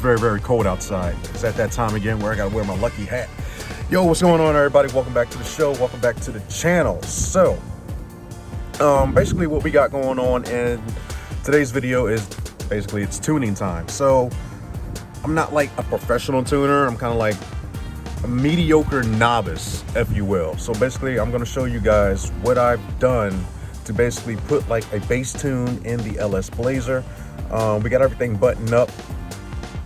very, very cold outside. It's at that time again where I gotta wear my lucky hat. Yo, what's going on, everybody? Welcome back to the show. Welcome back to the channel. So, basically what we got going on in today's video is basically it's tuning time. So, I'm not like a professional tuner. I'm kind of like a mediocre novice, if you will. So basically, I'm gonna show you guys what I've done to basically put like a bass tune in the LS Blazer. We got everything buttoned up.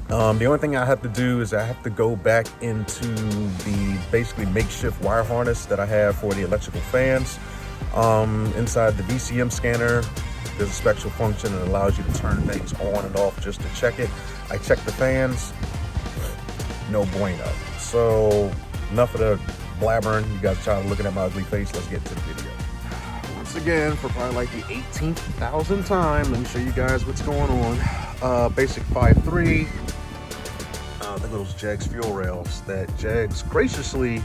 The only thing I have to do is I have to go back into the basically makeshift wire harness that I have for the electrical fans. Inside the VCM scanner, there's a special function that allows you to turn things on and off just to check it. I checked the fans, no bueno. So enough of the blabbering. You guys tired of looking at my ugly face? Let's get to the video. Once again, for probably like the 18,000th time, let me show you guys what's going on. Basic 5.3. Look at those Jegs fuel rails that Jegs graciously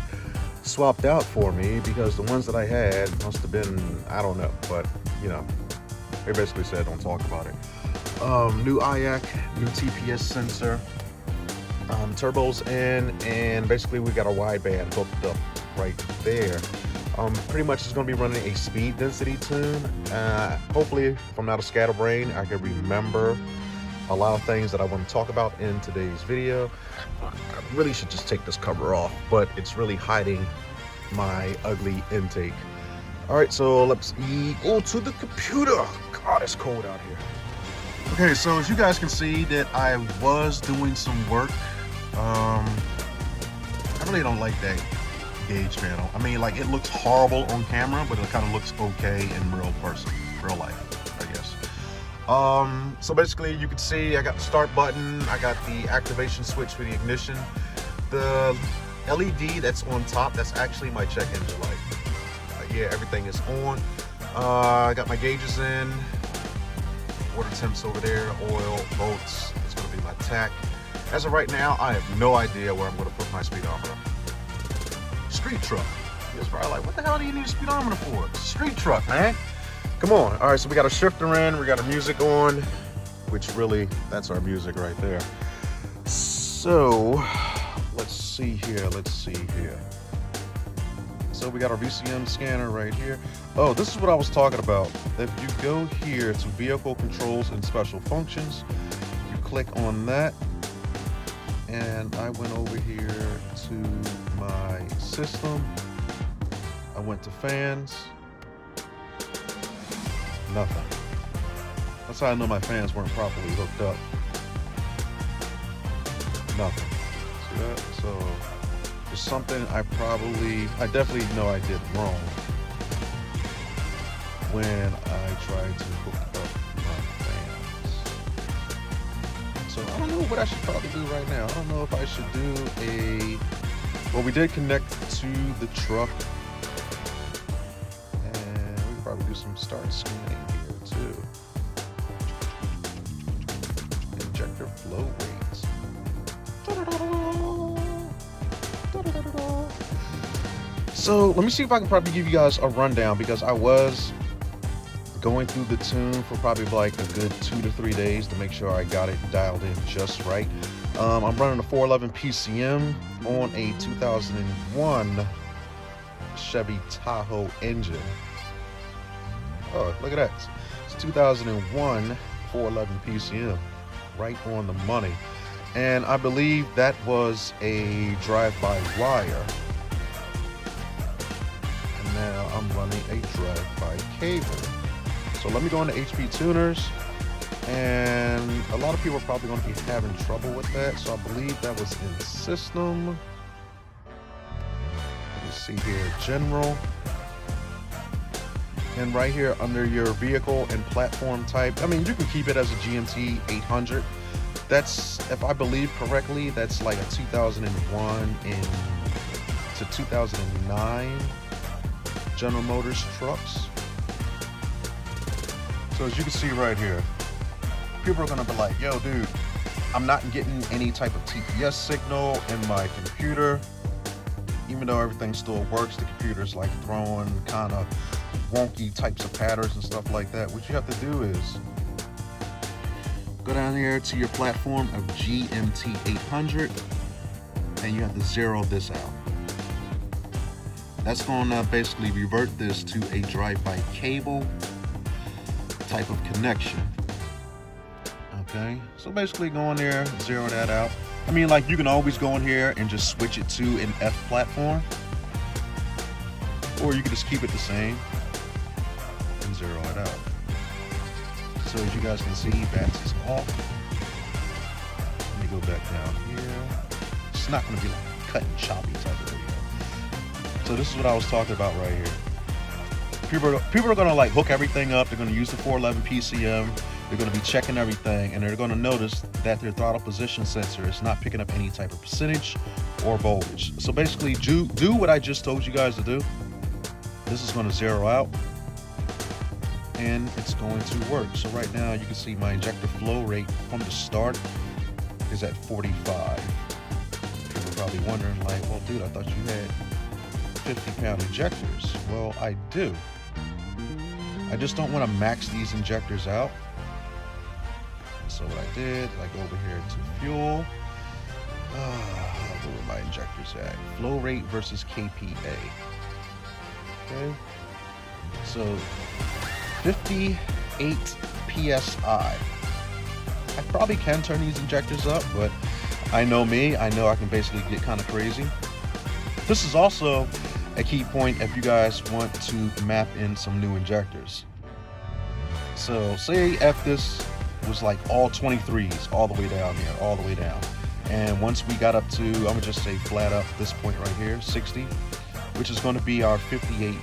swapped out for me because the ones that I had must have been, I don't know, but you know, they basically said don't talk about it. New IAC, new TPS sensor, turbos in, and basically we got a wideband hooked up right there. Pretty much it's going to be running a speed density tune. Hopefully, if I'm not a scatterbrain, I can remember a lot of things that I want to talk about in today's video. I really should just take this cover off, but it's really hiding my ugly intake. All right, so let's go to the computer. God, it's cold out here. Okay, so as you guys can see that I was doing some work. I really don't like that gauge panel. I mean, like, it looks horrible on camera, but it kind of looks okay in real life, I guess. So basically you can see I got the start button, I got the activation switch for the ignition. The LED that's on top, that's actually my check engine light. Yeah, everything is on. I got my gauges in, water temps over there, oil, volts, it's gonna be my tach. As of right now, I have no idea where I'm gonna put my speedometer. Street truck. It's probably like, what the hell do you need a speedometer for? It's a street truck, man. Come on. All right, so we got a shifter in, we got our music on, which really, that's our music right there. So, let's see here. So we got our VCM scanner right here. Oh, this is what I was talking about. If you go here to vehicle controls and special functions, you click on that, and I went over here to my system. I went to fans. Nothing. That's how I know my fans weren't properly hooked up. Nothing. See that? So there's something I definitely know I did wrong when I tried to hook up my fans. So I don't know what I should probably do right now. I don't know if I should do well, we did connect to the truck. Probably do some start scanning here too. Injector flow rates. So let me see if I can probably give you guys a rundown, because I was going through the tune for probably like a good 2 to 3 days to make sure I got it dialed in just right. I'm running a 411 PCM on a 2001 Chevy Tahoe engine. Oh, look at that. It's 2001 411 PCM. Right on the money. And I believe that was a drive-by-wire. And now I'm running a drive-by cable. So let me go into HP Tuners. And a lot of people are probably going to be having trouble with that. So I believe that was in system. Let me see here. General. And right here under your vehicle and platform type, I mean, you can keep it as a GMT 800. That's, if I believe correctly, that's like a 2001 to 2009 General Motors trucks. So as you can see right here, people are gonna be like, yo, dude, I'm not getting any type of TPS signal in my computer. Even though everything still works, the computer's like throwing kind of wonky types of patterns and stuff like that. What you have to do is Go down here to your platform of GMT 800, and you have to zero this out. That's going to basically revert this to a drive-by cable type of connection. Okay, so basically go in there, zero that out. I mean, like, you can always go in here and just switch it to an F platform, or you can just keep it the same and zero it out. So as you guys can see, bats is off. Let me go back down here. It's not going to be like cut and choppy type of video. So this is what I was talking about right here. People are going to like hook everything up. They're going to use the 411 PCM. They're going to be checking everything, and they're going to notice that their throttle position sensor is not picking up any type of percentage or voltage. So basically, do what I just told you guys to do. This is going to zero out, and it's going to work. So right now, you can see my injector flow rate from the start is at 45. People are probably wondering, like, well, dude, I thought you had 50-pound injectors. Well, I do. I just don't want to max these injectors out. So what I did, I go over here to fuel. Where are my injectors at? Flow rate versus KPA. Okay. So 58 PSI. I probably can turn these injectors up, but I know me. I know I can basically get kind of crazy. This is also a key point if you guys want to map in some new injectors. So say if this was like all 23s all the way down here, all the way down. And once we got up to, I'm gonna just say flat up this point right here, 60, which is gonna be our 58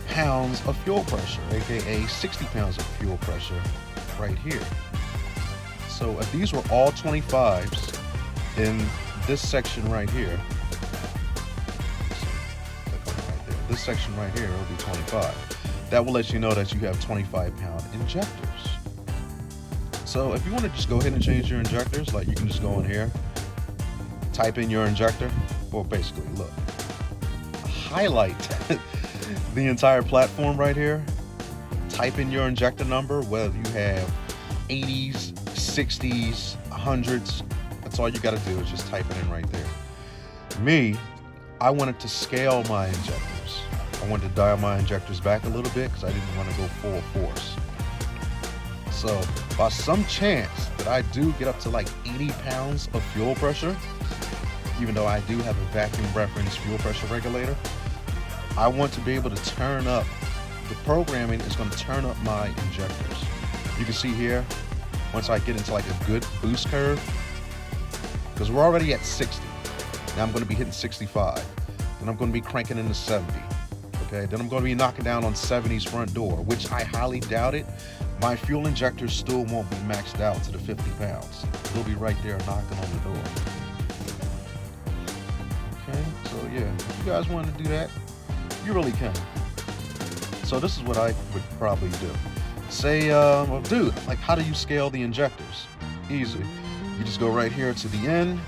pounds of fuel pressure, AKA 60 pounds of fuel pressure right here. So if these were all 25s, in this section right here, this section right here will be 25. That will let you know that you have 25-pound injectors. So if you want to just go ahead and change your injectors, like you can just go in here, type in your injector, or basically look, highlight the entire platform right here, type in your injector number, whether you have 80s, 60s, 100s, that's all you got to do is just type it in right there. Me, I wanted to scale my injectors. I wanted to dial my injectors back a little bit because I didn't want to go full force. So by some chance that I do get up to like 80 pounds of fuel pressure, even though I do have a vacuum reference fuel pressure regulator, I want to be able to turn up, the programming is going to turn up my injectors. You can see here, once I get into like a good boost curve, because we're already at 60. Now I'm going to be hitting 65. Then I'm going to be cranking into 70. Okay, then I'm going to be knocking down on 70's front door, which I highly doubt it. My fuel injectors still won't be maxed out to the 50 pounds. They'll be right there knocking on the door. Okay, so yeah, if you guys want to do that, you really can. So this is what I would probably do. Say, well, dude, like, how do you scale the injectors? Easy. You just go right here to the end.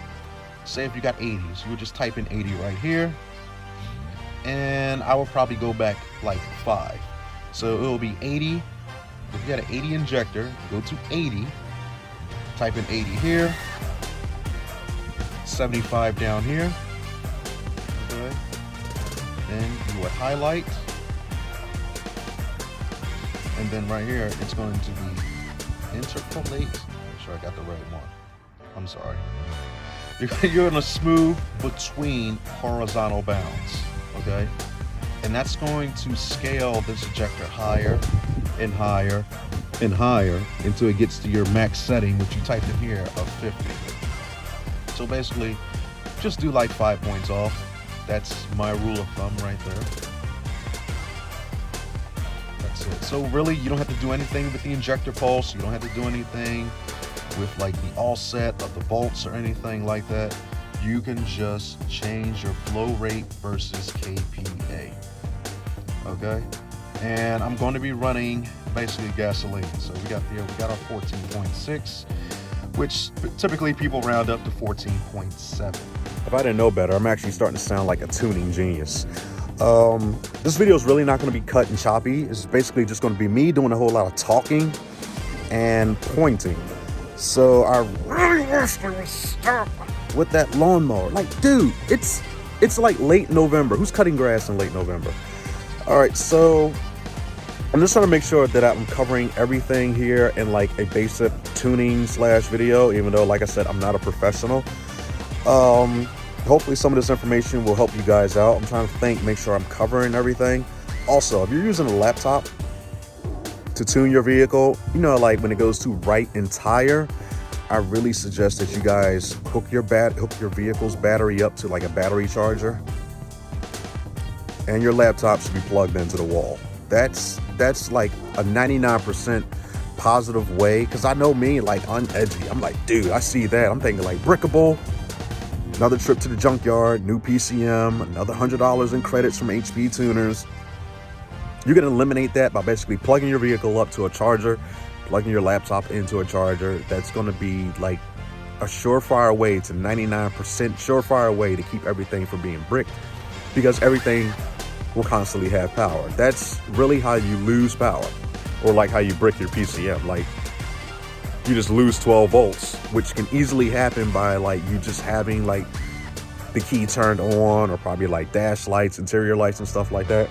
Say if you got 80s, you would just type in 80 right here. And I will probably go back like 5. So it will be 80. If you got an 80 injector, go to 80. Type in 80 here. 75 down here. Okay. Then you would highlight. And then right here, it's going to be interpolate. Make sure I got the right one. I'm sorry. You're going to smooth between horizontal bounds. Okay, and that's going to scale this injector higher and higher and higher until it gets to your max setting, which you typed in here, of 50. So basically, just do like 5 points off. That's my rule of thumb right there. That's it. So really, you don't have to do anything with the injector pulse. You don't have to do anything with like the offset of the bolts or anything like that. You can just change your flow rate versus KPA. Okay, and I'm going to be running basically gasoline. So we got our 14.6, which typically people round up to 14.7. If I didn't know better, I'm actually starting to sound like a tuning genius. This video is really not going to be cut and choppy. It's basically just going to be me doing a whole lot of talking and pointing. So I really wish they would stop with that lawnmower. Like, dude, it's like late November. Who's cutting grass in late November? All right, so I'm just trying to make sure that I'm covering everything here in like a basic tuning / video, even though, like I said, I'm not a professional. Hopefully some of this information will help you guys out. I'm trying to make sure I'm covering everything. Also, if you're using a laptop to tune your vehicle, you know, like when it goes to right and tire, I really suggest that you guys hook your vehicle's battery up to like a battery charger, and your laptop should be plugged into the wall. That's like a 99% positive way, because I know me, like, I'm edgy. I'm like, dude, I see that. I'm thinking like brickable, another trip to the junkyard, new PCM, another $100 in credits from HP tuners. You can eliminate that by basically plugging your vehicle up to a charger, plugging your laptop into a charger. That's going to be like a surefire way to 99% surefire way to keep everything from being bricked, because everything will constantly have power. That's really how you lose power, or like how you brick your PCM. Like, you just lose 12 volts, which can easily happen by like you just having like the key turned on, or probably like dash lights, interior lights and stuff like that.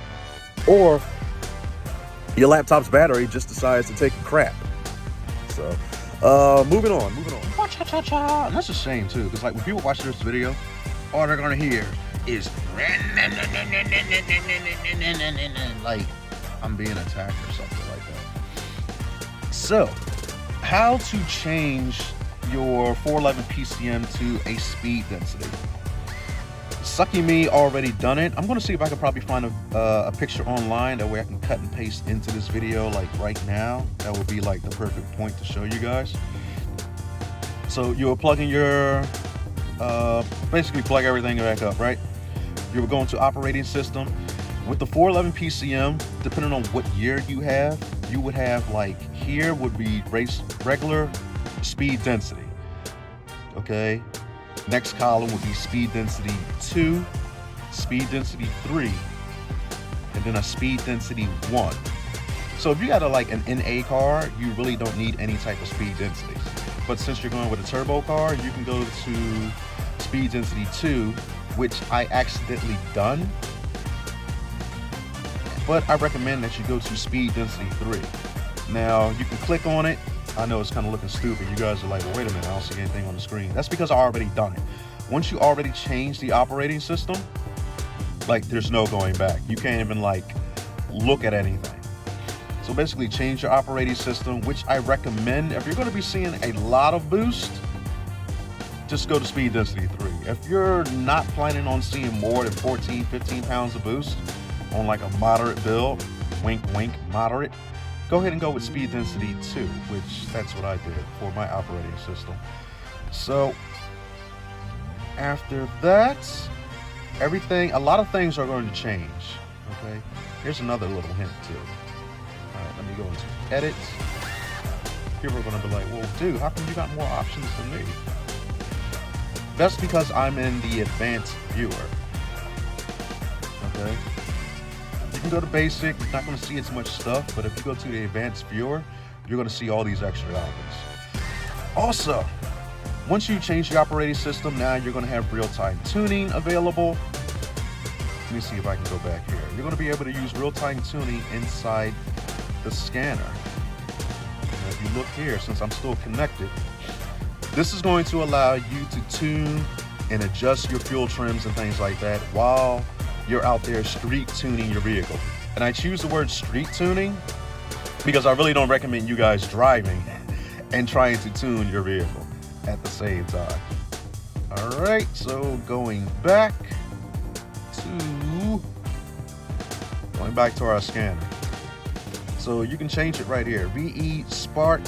Or your laptop's battery just decides to take a crap. So moving on. And that's a shame too, because like when people watch this video, all they're gonna hear is like I'm being attacked or something like that. So, how to change your 411 PCM to a speed density? Sucky me already done it. I'm gonna see if I can probably find a picture online, that way I can cut and paste into this video like right now. That would be like the perfect point to show you guys. So you're plugging your basically plug everything back up, right? You're going to operating system. With the 411 PCM, depending on what year you would have like, here would be regular speed density. Okay, next column would be speed density 2, speed density 3, and then a speed density 1. So if you got like an NA car, you really don't need any type of speed density. But since you're going with a turbo car, you can go to speed density 2, which I accidentally done. But I recommend that you go to speed density 3. Now, you can click on it. I know it's kind of looking stupid. You guys are like, well, wait a minute, I don't see anything on the screen. That's because I already done it. Once you already changed the operating system, like, there's no going back. You can't even like look at anything. So basically change your operating system, which I recommend. If you're going to be seeing a lot of boost, just go to speed density 3. If you're not planning on seeing more than 14, 15 pounds of boost on like a moderate build, wink, wink, moderate, go ahead and go with speed density 2, which that's what I did for my operating system. So after that, a lot of things are going to change. Okay, here's another little hint too. All right, let me go into edit. People are going to be like, well, dude, how come you got more options than me? That's because I'm in the advanced viewer. Okay, you can go to basic, you're not going to see as much stuff, but if you go to the advanced viewer, you're going to see all these extra options. Also, once you change the operating system, now you're going to have real-time tuning available. Let me see if I can go back here. You're going to be able to use real-time tuning inside the scanner. And if you look here, since I'm still connected, this is going to allow you to tune and adjust your fuel trims and things like that while you're out there street tuning your vehicle. And I choose the word street tuning because I really don't recommend you guys driving and trying to tune your vehicle at the same time. All right, so going back to our scanner. So you can change it right here. VE, Spark,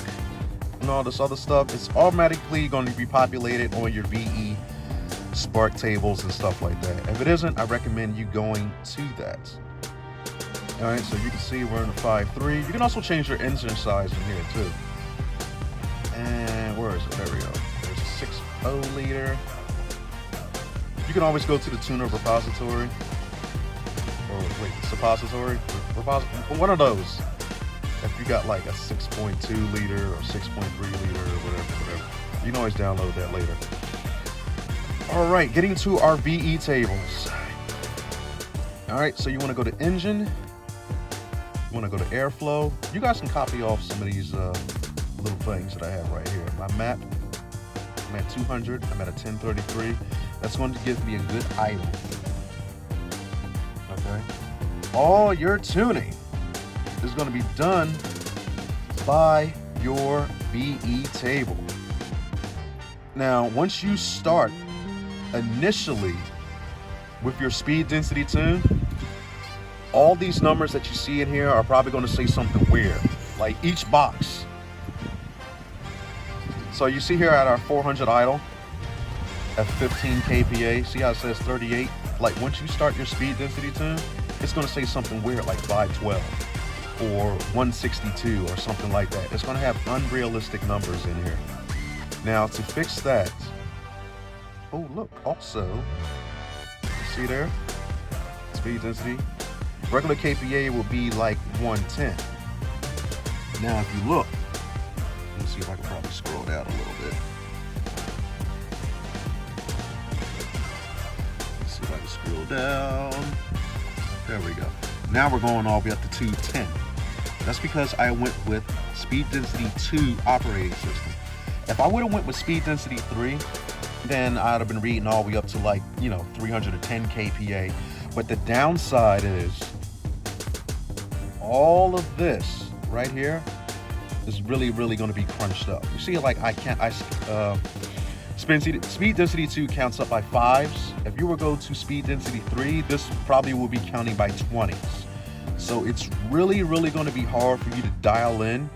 and all this other stuff. It's automatically going to be populated on your VE Spark tables and stuff like that. If it isn't, I recommend you going to that. All right, so you can see we're in the 5.3. You can also change your engine size in here too. And where is it? There we go. There's a 6.0 liter. You can always go to the tuner repository. Or wait, suppository? One of those. if you got like a 6.2 liter or 6.3 liter or whatever. You can always download that later. All right, getting to our VE tables. All right, so you want to go to engine. You want to go to airflow. You guys can copy off some of these little things that I have right here. My map, I'm at 200. I'm at a 1033. That's going to give me a good idle. Okay. All your tuning is going to be done by your VE table. Now, once you start initially with your speed density tune, all these numbers that you see in here are probably going to say something weird, like each box. So you see here at our 400 idle at 15 kPa, see how it says 38? Like once you start your speed density tune, it's going to say something weird like 512 or 162 or something like that. It's going to have unrealistic numbers in here. Now to fix that, oh look, also, you see there, speed density, regular kPa will be like 110. Now if you look, let me see if I can probably scroll down a little bit. Let's see if I can scroll down. There we go. Now we're going all the way up to 210. That's because I went with speed density 2 operating system. If I would have went with speed density 3, then I'd have been reading all the way up to like, 310 kPa. But the downside is all of this right here is really going to be crunched up. You see, like speed density 2 counts up by 5s. If you were to go to speed density 3, this probably will be counting by 20s. So it's really going to be hard for you to dial in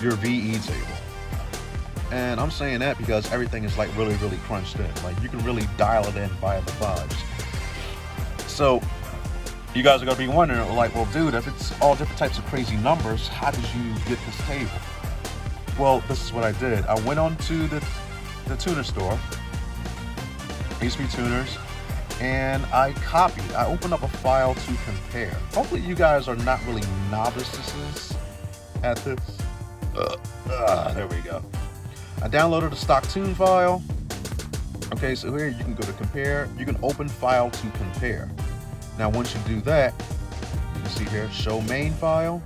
your VE table. And I'm saying that because everything is like really crunched in. Like you can really dial it in via the 5s. So you guys are gonna be wondering, like, well, dude, if it's all different types of crazy numbers, how did you get this table? Well, this is what I did. I went on to the tuner store, HP Tuners, and I opened up a file to compare. Hopefully you guys are not really novices at this. There we go. I downloaded a stock tune file. Okay, so here you can go to compare. You can open file to compare. Now, once you do that, you can see here, show main file,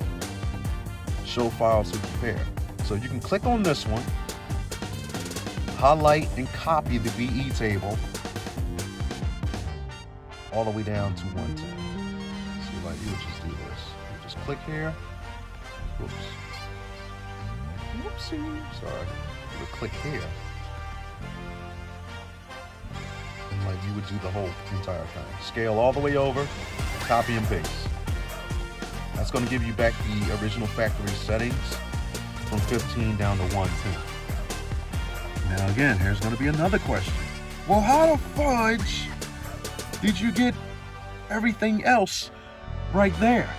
show file to compare. So you can click on this one, highlight and copy the VE table all the way down to 110. See, like you would just do this. You just click here. Whoops. Whoopsie. Sorry. You would click here. And like you would do the whole entire thing. Scale all the way over, copy and paste. That's going to give you back the original factory settings from 15 down to 110. Now again, here's going to be another question. Well, how the fudge did you get everything else right there?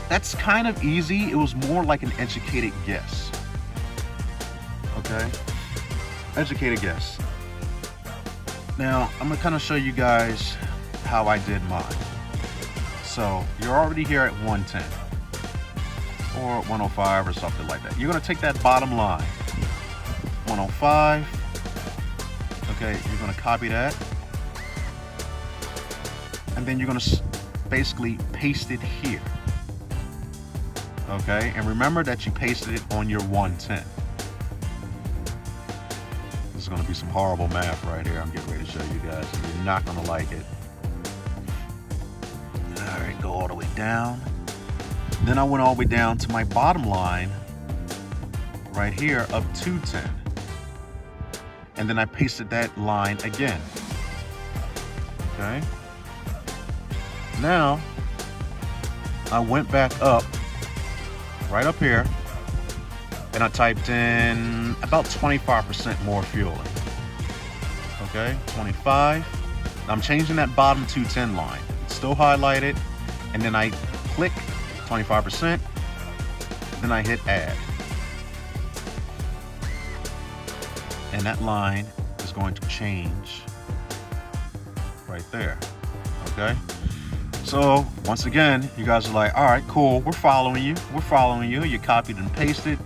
That's kind of easy. It was more like an educated guess. Okay? Educated guess. Now, I'm gonna kind of show you guys how I did mine. So, you're already here at 110 or 105 or something like that. You're gonna take that bottom line, 105. Okay, you're gonna copy that. And then you're gonna basically paste it here. Okay, and remember that you pasted it on your 110. This is going to be some horrible math right here. I'm getting ready to show you guys. You're not going to like it. All right, go all the way down. Then I went all the way down to my bottom line right here of 210. And then I pasted that line again. Okay. Now, I went back up, right up here, and I typed in about 25% more fueling. Okay, 25. I'm changing that bottom 210 line. It's still highlighted, and then I click 25%, then I hit add. And that line is going to change right there. Okay? So once again, you guys are like, all right, cool, we're following you. You copied and pasted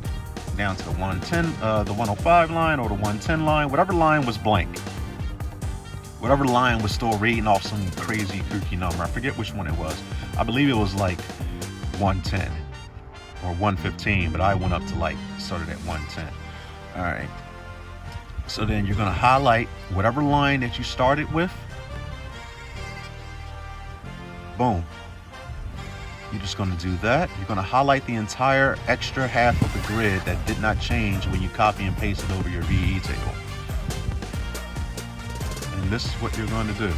down to the 110, the 105 line or the 110 line, whatever line was blank. Whatever line was still reading off some crazy kooky number. I forget which one it was. I believe it was like 110 or 115, but I went up to like, started at 110. All right. So then you're gonna highlight whatever line that you started with. Boom. You're just gonna do that. You're gonna highlight the entire extra half of the grid that did not change when you copy and paste it over your VE table. And this is what you're going to do.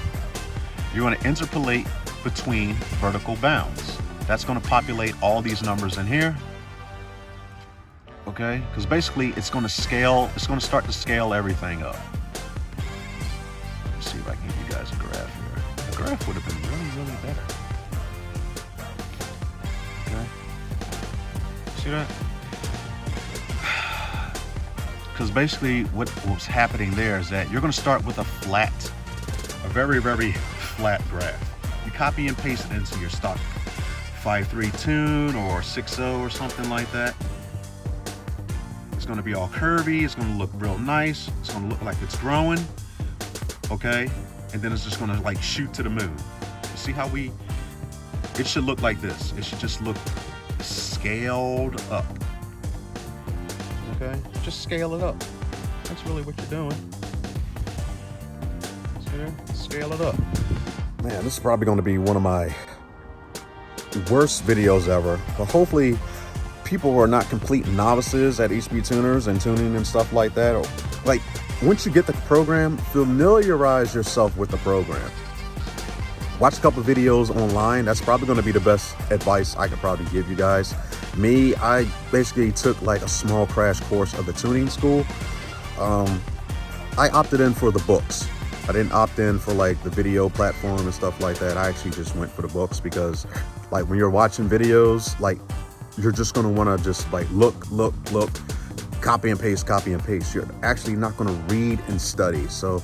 You're going to interpolate between vertical bounds. That's going to populate all these numbers in here. Okay? Because basically it's going to scale, it's going to start to scale everything up. Let's see if I can give you guys a graph here. A graph would have been really, really better. Okay? See that? Because basically what was happening there is that you're going to start with a very, very flat graph. You copy and paste it into your stock 5.3 tune or 6.0 or something like that. It's going to be all curvy. It's going to look real nice. It's going to look like it's growing. Okay? And then it's just going to like shoot to the moon. You see how it should look like this. It should just look scaled up. Okay, just scale it up. That's really what you're doing. See there? Scale it up. Man, this is probably going to be one of my worst videos ever. But hopefully, people who are not complete novices at HB tuners and tuning and stuff like that, or like once you get the program, familiarize yourself with the program. Watch a couple of videos online. That's probably going to be the best advice I could probably give you guys. Me, I basically took like a small crash course of the tuning school. I opted in for the books. I didn't opt in for like the video platform and stuff like that. I actually just went for the books because like when you're watching videos, like you're just going to want to just like look, copy and paste. You're actually not going to read and study. So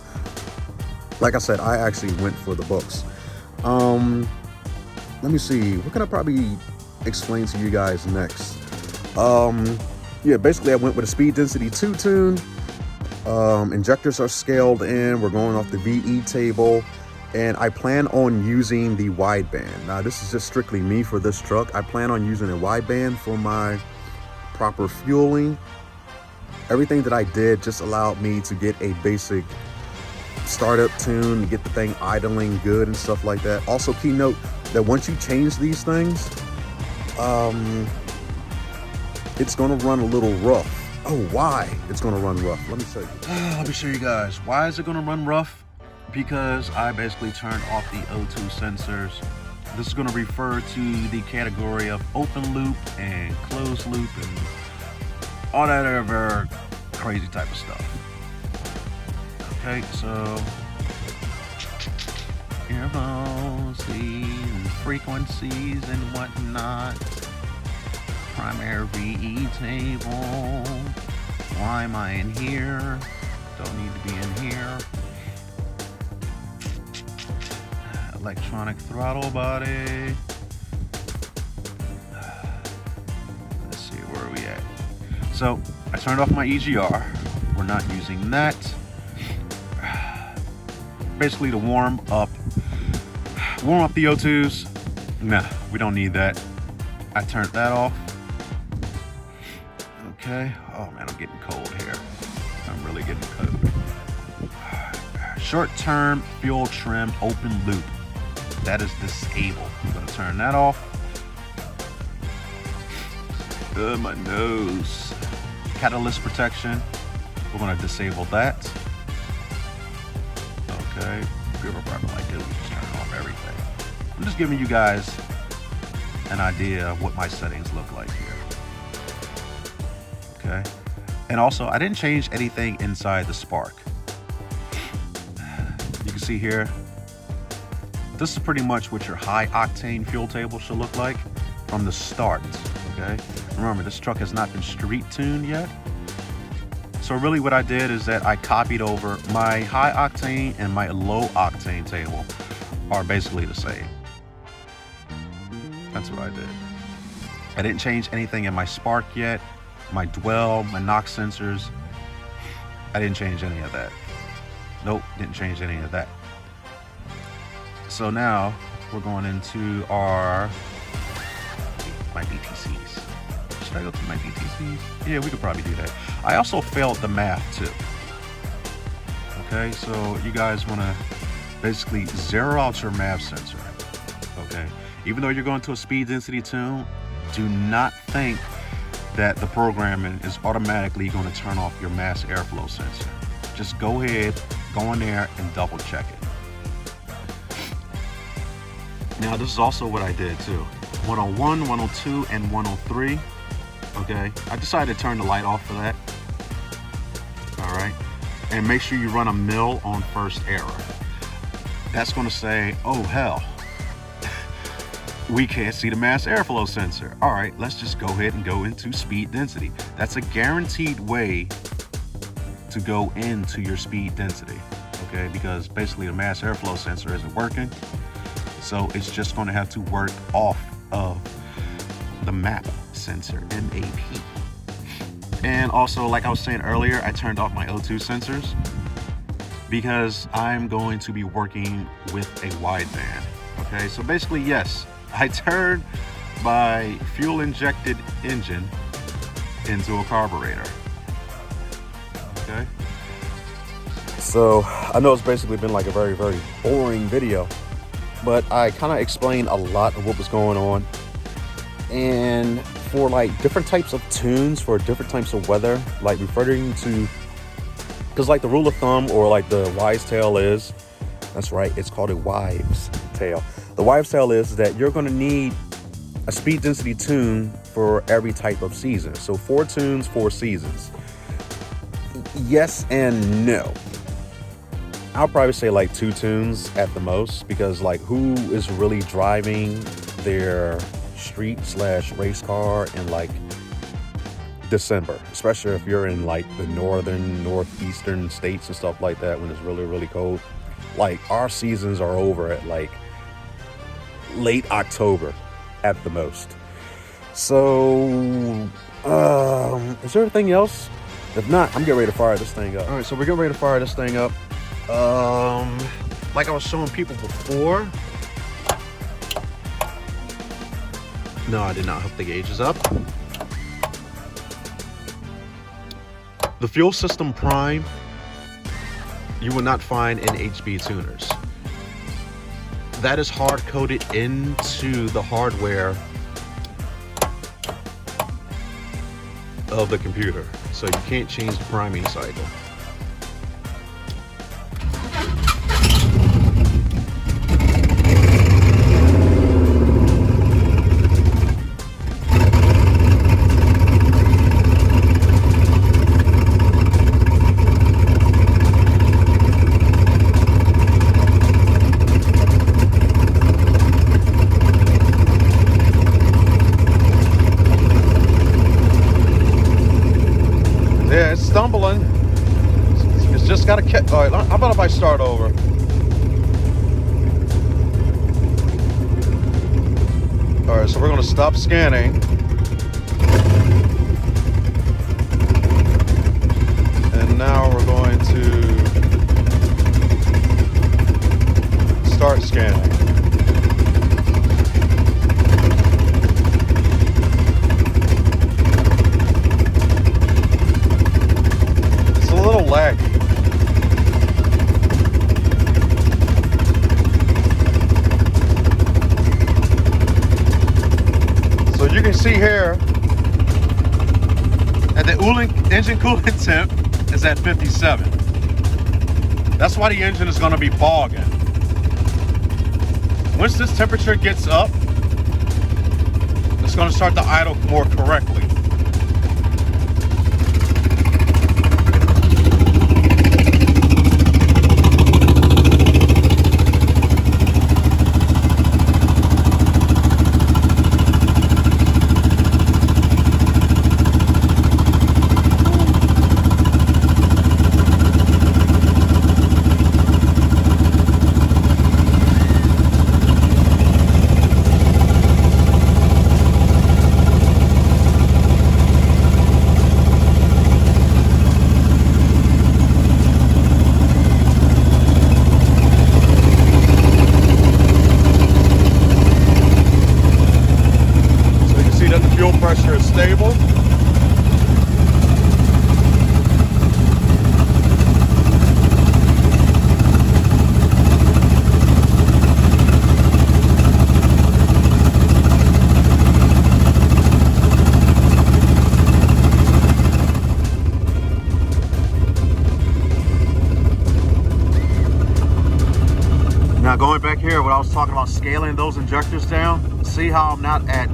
like I said, I actually went for the books. Let me see, what can I probably explain to you guys next? Yeah, basically I went with a speed density 2 tune. Injectors are scaled in. We're going off the VE table, and I plan on using the wideband. Now this is just strictly me for this truck. I plan on using a wideband for my proper fueling. Everything that I did just allowed me to get a basic startup tune, get the thing idling good and stuff like that. Also keynote that once you change these things, it's going to run a little rough. Oh, why it's going to run rough? Let me show you. Let me show you guys. Why is it going to run rough? Because I basically turned off the O2 sensors. This is going to refer to the category of open loop and closed loop and all that other crazy type of stuff. Okay, so and frequencies and whatnot. Primary VE table. Why am I in here? Don't need to be in here. Electronic throttle body. Let's see, where are we at? So I turned off my EGR. We're not using that. Basically to warm up the O2s. Nah, we don't need that. I turned that off. Okay. Oh man, I'm getting cold here. I'm really getting cold. Short-term fuel trim open loop. That is disabled. I'm gonna turn that off. My nose. Catalyst protection. We're gonna disable that. Okay. People probably like this. We just turn off everything. I'm just giving you guys an idea of what my settings look like here. Okay. And also, I didn't change anything inside the Spark. You can see here, this is pretty much what your high octane fuel table should look like from the start. Okay. Remember, this truck has not been street tuned yet. So really what I did is that I copied over my high octane and my low octane table are basically the same. That's what I did. I didn't change anything in my spark yet, my dwell, my knock sensors. I didn't change any of that. Nope, didn't change any of that. So now we're going into my DTCs. Should I go to my DTCs? Yeah, we could probably do that. I also failed the math too. Okay, so you guys want to basically zero out your math sensor. Okay, even though you're going to a speed density tune, do not think that the programming is automatically going to turn off your mass airflow sensor. Just go ahead, go in there and double check it. Now this is also what I did too. 101, 102, and 103. Okay, I decided to turn the light off for that. All right, and make sure you run a mil on first error. That's going to say, oh hell, we can't see the mass airflow sensor. All right, let's just go ahead and go into speed density. That's a guaranteed way to go into your speed density, okay? Because basically the mass airflow sensor isn't working. So it's just going to have to work off of the map sensor, MAP. And also, like I was saying earlier, I turned off my O2 sensors because I'm going to be working with a wideband, okay? So basically, yes, I turned my fuel-injected engine into a carburetor. Okay. So I know it's basically been like a very, very boring video, but I kind of explained a lot of what was going on. And for like different types of tunes, for different types of weather, like referring to, because like the rule of thumb or like the wives' tale is, that's right, it's called a wives' tale. The wives' tale is that you're going to need a speed density tune for every type of season. So 4 tunes, 4 seasons. Yes and no. I'll probably say like 2 tunes at the most, because like who is really driving their street/race car in like December, especially if you're in like the northeastern states and stuff like that when it's really, really cold. Like our seasons are over at like late October at the most. So is there anything else? If not, I'm getting ready to fire this thing up. All right, so we're getting ready to fire this thing up. Like I was showing people before. No, I did not hook the gauges up. The fuel system prime, you will not find in HB tuners. That is hard-coded into the hardware of the computer, so you can't change the priming cycle. Yeah, it's stumbling. It's just got to catch. All right, how about if I start over? All right, so we're going to stop scanning. And now we're going to start scanning. Laggy. So you can see here that the engine coolant temp is at 57. That's why the engine is going to be bogging. Once this temperature gets up, it's going to start to idle more correctly. what I was talking about, scaling those injectors down. See how I'm not at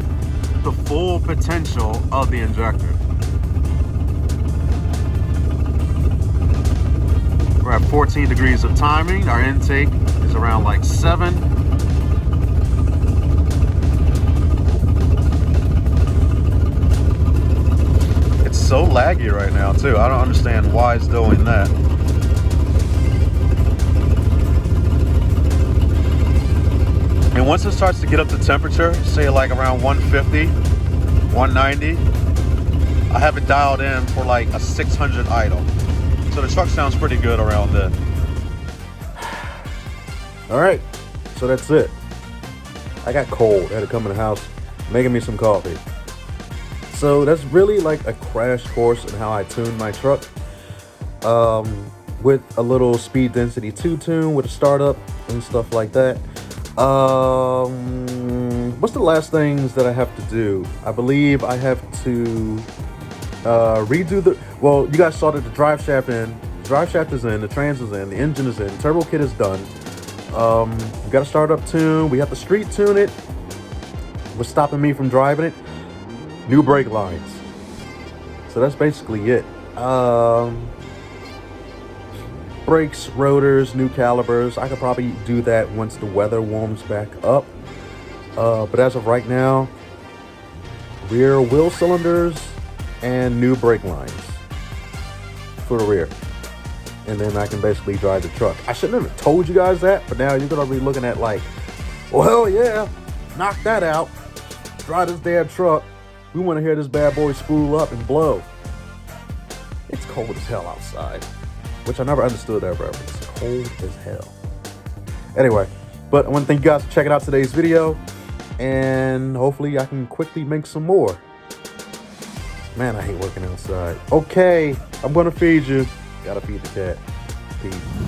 the full potential of the injector. We're at 14 degrees of timing. Our intake is around like 7. It's so laggy right now too. I don't understand why it's doing that. And once it starts to get up to temperature, say like around 150, 190, I have it dialed in for like a 600 idle. So the truck sounds pretty good around then. All right, so that's it. I got cold. I had to come in the house, making me some coffee. So that's really like a crash course in how I tune my truck. With a little speed density 2 tune with a startup and stuff like that. What's the last things that I have to do? I believe I have to redo the, well, you guys saw that the drive shaft in. The drive shaft is in, the trans is in, the engine is in, turbo kit is done. We got a startup tune. We have to street tune it. What's stopping me from driving it? New brake lines. So that's basically it. Brakes, rotors, new calipers. I could probably do that once the weather warms back up. But as of right now, rear wheel cylinders and new brake lines for the rear. And then I can basically drive the truck. I shouldn't have told you guys that, but now you're gonna be looking at like, well, hell yeah, knock that out. Drive this damn truck. We wanna hear this bad boy spool up and blow. It's cold as hell outside, which I never understood ever. It's cold as hell. Anyway, but I want to thank you guys for checking out today's video, and hopefully I can quickly make some more. Man, I hate working outside. Okay, I'm gonna feed you. Gotta feed the cat. Peace.